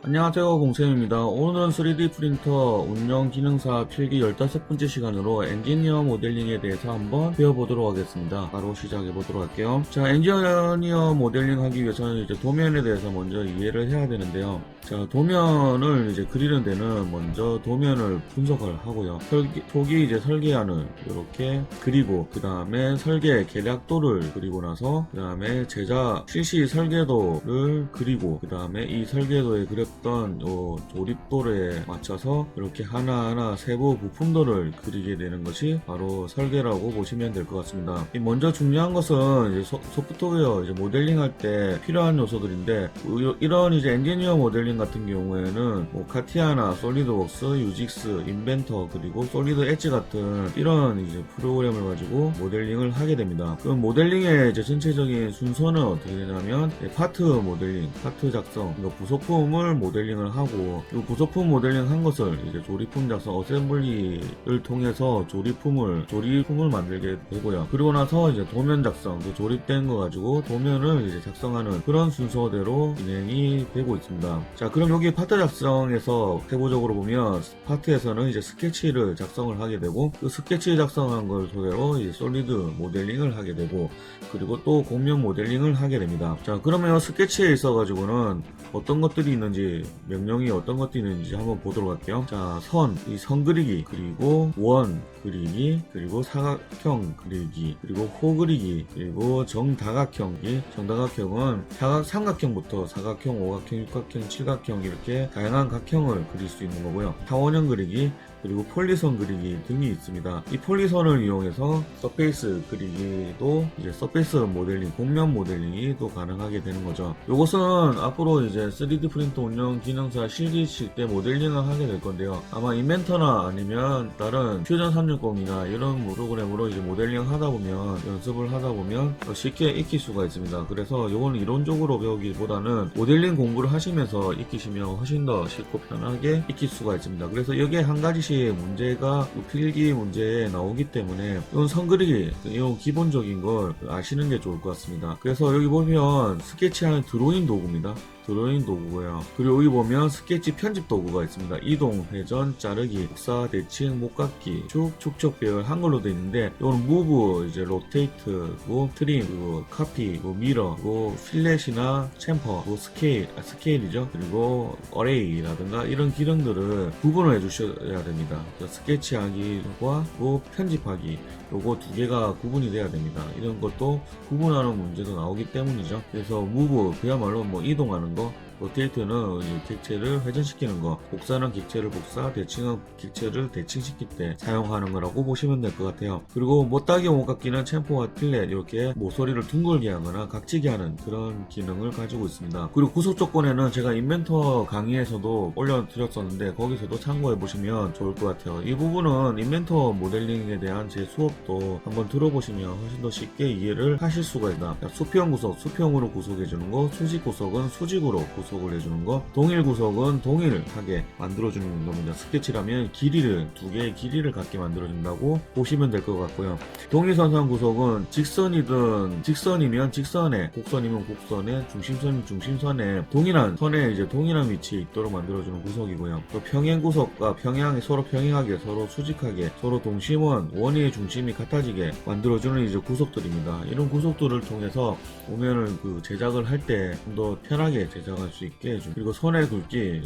안녕하세요, 공쌤입니다. 오늘은 3D 프린터 운영 기능사 필기 15번째 시간으로 엔지니어 모델링에 대해서 한번 배워보도록 하겠습니다. 바로 시작해보도록 할게요. 자, 엔지니어 모델링 하기 위해서는 이제 도면에 대해서 먼저 이해를 해야 되는데요. 자, 도면을 이제 그리는 데는 먼저 도면을 분석을 하고요. 초기 이제 설계안을 이렇게 그리고, 그 다음에 설계 계략도를 그리고 나서, 그 다음에 제작 실시 설계도를 그리고, 그 다음에 이 설계도에 그렸던 요 조립도에 맞춰서 이렇게 하나하나 세부 부품도를 그리게 되는 것이 바로 설계라고 보시면 될 것 같습니다. 먼저 중요한 것은 이제 소프트웨어 이제 모델링 할 때 필요한 요소들인데, 이런 이제 엔지니어 모델링 같은 경우에는 뭐 카티아나 솔리드웍스, 유직스, 인벤터, 그리고 솔리드 엣지 같은 이런 이제 프로그램을 가지고 모델링을 하게 됩니다. 그럼 모델링의 이제 전체적인 순서는 어떻게 되냐면, 파트 모델링, 파트 작성, 부속품을 모델링을 하고, 이 부속품 모델링 한 것을 이제 조립품 작성, 어셈블리를 통해서 조립품을 만들게 되고요. 그리고 나서 이제 도면 작성, 그 조립된 거 가지고 도면을 이제 작성하는 그런 순서대로 진행이 되고 있습니다. 자, 그럼 여기 파트 작성에서 세부적으로 보면, 파트에서는 이제 스케치를 작성을 하게 되고, 그 스케치 작성한 걸 토대로 이제 솔리드 모델링을 하게 되고, 그리고 또 곡면 모델링을 하게 됩니다. 자, 그러면 스케치에 있어가지고는 어떤 것들이 있는지, 명령이 어떤 것들이 있는지 한번 보도록 할게요. 자, 이 선 그리기, 그리고 원 그리기, 그리고 사각형 그리기, 그리고 호 그리기, 그리고 정다각형이, 정다각형은 삼각형부터 사각형, 오각형, 육각형, 칠각형 이렇게 다양한 각형을 그릴 수 있는 거고요. 타원형 그리기, 그리고 폴리선 그리기 등이 있습니다. 이 폴리선을 이용해서 서페이스 그리기도 이제 서페이스 모델링, 곡면 모델링이 또 가능하게 되는 거죠. 이것은 앞으로 이제 3D 프린터 운영 기능사 실기 칠 때 모델링을 하게 될 건데요. 아마 인벤터나 아니면 다른 퓨전 360이나 이런 프로그램으로 이제 모델링 하다 보면, 연습을 하다 보면 쉽게 익힐 수가 있습니다. 그래서 이거는 이론적으로 배우기보다는 모델링 공부를 하시면서 익히시면 훨씬 더 쉽고 편하게 익힐 수가 있습니다. 그래서 여기에 한 가지씩 문제가 필기 문제에 나오기 때문에 이건 선 그리기, 이런 기본적인 걸 아시는 게 좋을 것 같습니다. 그래서 여기 보면 스케치하는 드로잉 도구입니다. 드로잉 도구고요. 그리고 여기 보면 스케치 편집 도구가 있습니다. 이동, 회전, 자르기, 복사, 대칭, 목깎기, 축적 배열 한글로 되어 있는데, 이건 무브, 이제 로테이트, 트림, 카피, 미러, 필렛이나 챔퍼, 스케일이죠. 그리고 어레이라든가 이런 기능들을 구분을 해주셔야 됩니다. 스케치하기와 편집하기, 요거 두 개가 구분이 돼야 됩니다. 이런 것도 구분하는 문제도 나오기 때문이죠. 그래서 무브, 그야말로 뭐 이동하는 거, 로테이트는 객체를 회전시키는 거, 복사는 객체를 복사, 대칭은 객체를 대칭시킬 때 사용하는 거라고 보시면 될 것 같아요. 그리고 못따기 오각기는 챔퍼와 필렛, 이렇게 모서리를 둥글게 하거나 각지게 하는 그런 기능을 가지고 있습니다. 그리고 구속 조건에는 제가 인벤터 강의에서도 올려드렸었는데, 거기서도 참고해 보시면 좋을 것 같아요. 이 부분은 인벤터 모델링에 대한 제 수업도 한번 들어보시면 훨씬 더 쉽게 이해를 하실 수가 있다. 수평 구석, 수평으로 구속해 주는 거, 수직 구석은 수직으로 구속을 해주는 거, 동일 구석은 동일하게 만들어주는 겁니다. 스케치라면 두 개의 길이를 갖게 만들어준다고 보시면 될 것 같고요. 동일선상 구석은 직선이면 직선에, 곡선이면 곡선에, 중심선이면 중심선에 동일한 선에 이제 동일한 위치에 있도록 만들어주는 구석이고요. 또 평행 구석과 서로 평행하게, 서로 수직하게, 서로 원의 중심이 같아지게 만들어주는 이제 구석들입니다. 이런 구석들을 통해서 오면을 제작을 할 때 좀 더 편하게 제작할 수 있게 해줍니다. 그리고 선의 굵기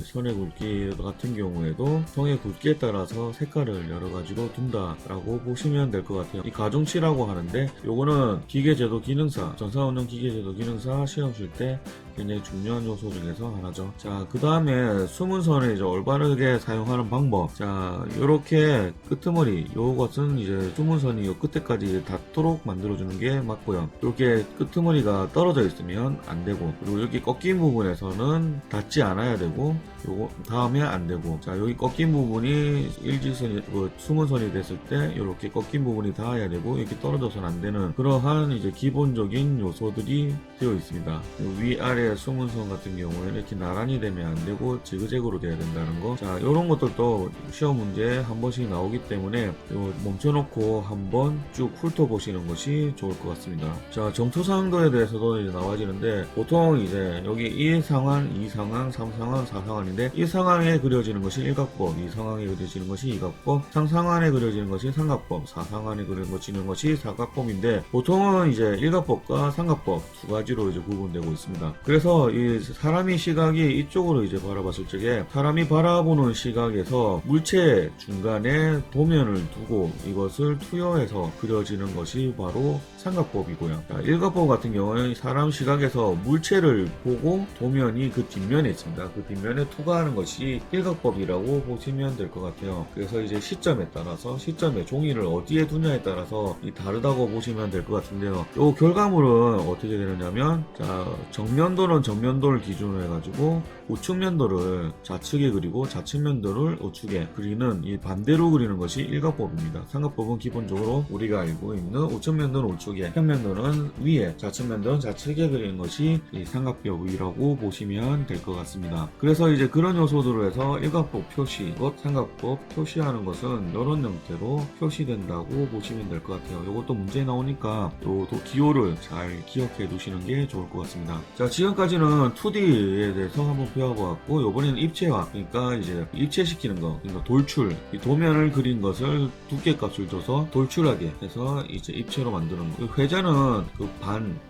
같은 경우에도 선의 굵기에 따라서 색깔을 여러 가지로 둔다라고 보시면 될 것 같아요. 이 가중치라고 하는데, 요거는 기계제도 기능사, 전산운영 기계제도 기능사 시험 칠 때 굉장히 중요한 요소 중에서 하나죠. 자, 그 다음에 숨은 선을 이제 올바르게 사용하는 방법. 자, 요렇게 끄트머리, 요것은 이제 숨은 선이 요 끝에까지 닿도록 만들어주는 게 맞고요. 이렇게 끄트머리가 떨어져 있으면 안 되고, 그리고 여기 꺾인 부분에서는 닿지 않아야 되고, 요거 닿으면 안 되고, 자, 여기 꺾인 부분이 일직선이, 숨은 선이 됐을 때 이렇게 꺾인 부분이 닿아야 되고, 이렇게 떨어져서는 안 되는 그러한 이제 기본적인 요소들이 되어 있습니다. 위아래 가운데 수문선 같은 경우에는 이렇게 나란히 되면 안 되고 지그재그로 돼야 된다는 거. 자, 이런 것들도 시험 문제에 한 번씩 나오기 때문에 요 멈춰놓고 한번 쭉 훑어보시는 것이 좋을 것 같습니다. 자, 점토사항도에 대해서도 이제 나와지는데 보통 이제 여기 1상황, 2상황, 3상황, 4상황인데 1상황에 그려지는 것이 일각법, 2상황에 그려지는 것이 이각법, 3상황에 그려지는 것이 삼각법, 4상황에 그려지는 것이 사각법인데 보통은 이제 일각법과 삼각법 두 가지로 이제 구분되고 있습니다. 그래서 이 사람이 시각이 이쪽으로 이제 바라봤을 적에 사람이 바라보는 시각에서 물체 중간에 도면을 두고 이것을 투여해서 그려지는 것이 바로 삼각법이고요. 자, 일각법 같은 경우는 사람 시각에서 물체를 보고 도면이 그 뒷면에 있습니다. 그 뒷면에 투과하는 것이 일각법이라고 보시면 될 것 같아요. 그래서 이제 시점에 따라서 시점에 종이를 어디에 두냐에 따라서 다르다고 보시면 될 것 같은데요. 이 결과물은 어떻게 되느냐면 자, 정면도는 정면도를 기준으로 해가지고 우측면도를 좌측에 그리고 좌측면도를 우측에 그리는 이 반대로 그리는 것이 일각법입니다. 삼각법은 기본적으로 우리가 알고 있는 우측면도는 우측에 평면도는 위에 좌측면도는 좌측에 그리는 것이 이 삼각법이라고 보시면 될 것 같습니다. 그래서 이제 그런 요소들로 해서 일각법 표시, 삼각법 표시하는 것은 이런 형태로 표시된다고 보시면 될 것 같아요. 이것도 문제에 나오니까 또 기호를 잘 기억해 두시는 게 좋을 것 같습니다. 자, 지금까지는 2D에 대해서 한번 배워보았고 이번에는 입체화, 그러니까 이제 입체시키는 거, 그러니까 돌출, 이 도면을 그린 것을 두께값을 줘서 돌출하게 해서 이제 입체로 만드는 거. 회전은 그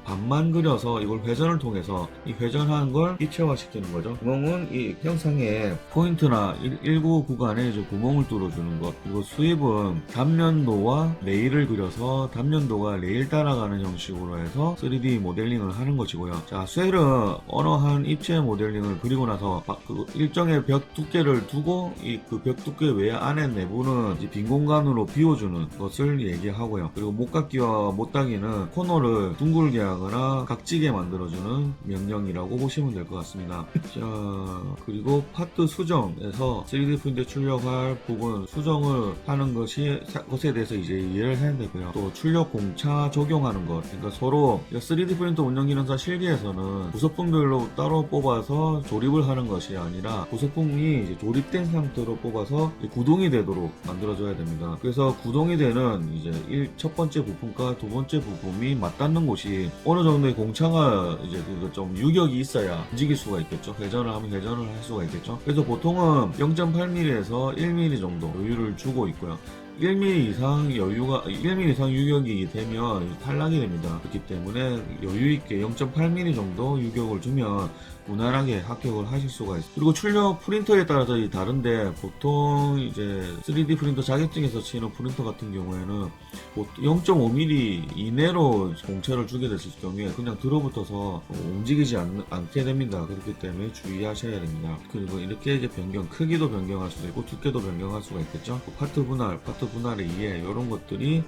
반만 그려서 이걸 회전을 통해서 이 회전하는 걸 입체화시키는 거죠. 구멍은 이 형상의 포인트나 일부 구간에 이제 구멍을 뚫어주는 것. 그리고 수입은 단면도와 레일을 그려서 단면도가 레일 따라가는 형식으로 해서 3D 모델링을 하는 것이고요. 자, 쇠는 어느 한 입체 모델링을 그리고 나서 그 일정의 벽 두께를 두고 이 그 벽 두께 외 안에 내부는 이제 빈 공간으로 비워주는 것을 얘기하고요. 그리고 못깎기와 못따기는 코너를 둥글게 하거나 각지게 만들어주는 명령이라고 보시면 될 것 같습니다. 자, 그리고 파트 수정에서 3D 프린트 출력할 부분 수정을 하는 것에 대해서 이제 이해를 해야 되고요. 또 출력 공차 적용하는 것, 그러니까 서로 3D 프린터 운영기능사 실기에서는 부속품별로 따로 뽑아서 조립을 하는 것이 아니라 부속품이 이제 조립된 상태로 뽑아서 구동이 되도록 만들어줘야 됩니다. 그래서 구동이 되는 이제 첫 번째 부품과 두 번째 부품이 맞닿는 곳이 어느 정도의 공차가 이제 좀 유격이 있어야 움직일 수가 있겠죠. 회전을 하면 회전을 할 수가 있겠죠. 그래서 보통은 0.8mm에서 1mm 정도 여유를 주고 있고요. 1mm 이상 1mm 이상 유격이 되면 탈락이 됩니다. 그렇기 때문에 여유있게 0.8mm 정도 유격을 주면 무난하게 합격을 하실 수가 있어요. 그리고 출력 프린터에 따라서 다른데 보통 이제 3D 프린터 자격증에서 치는 프린터 같은 경우에는 0.5mm 이내로 공차를 주게 됐을 경우에 그냥 들어붙어서 움직이지 않게 됩니다. 그렇기 때문에 주의하셔야 됩니다. 그리고 이렇게 이제 크기도 변경할 수도 있고 두께도 변경할 수가 있겠죠. 파트 분할에 의해 이런 것들이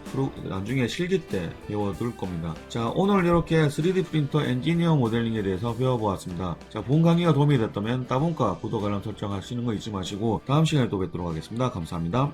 나중에 실기 때 배워둘 겁니다. 자, 오늘 이렇게 3D 프린터 엔지니어 모델링에 대해서 배워보았습니다. 자, 본 강의가 도움이 됐다면 따봉과 구독, 알람 설정하시는 거 잊지 마시고 다음 시간에 또 뵙도록 하겠습니다. 감사합니다.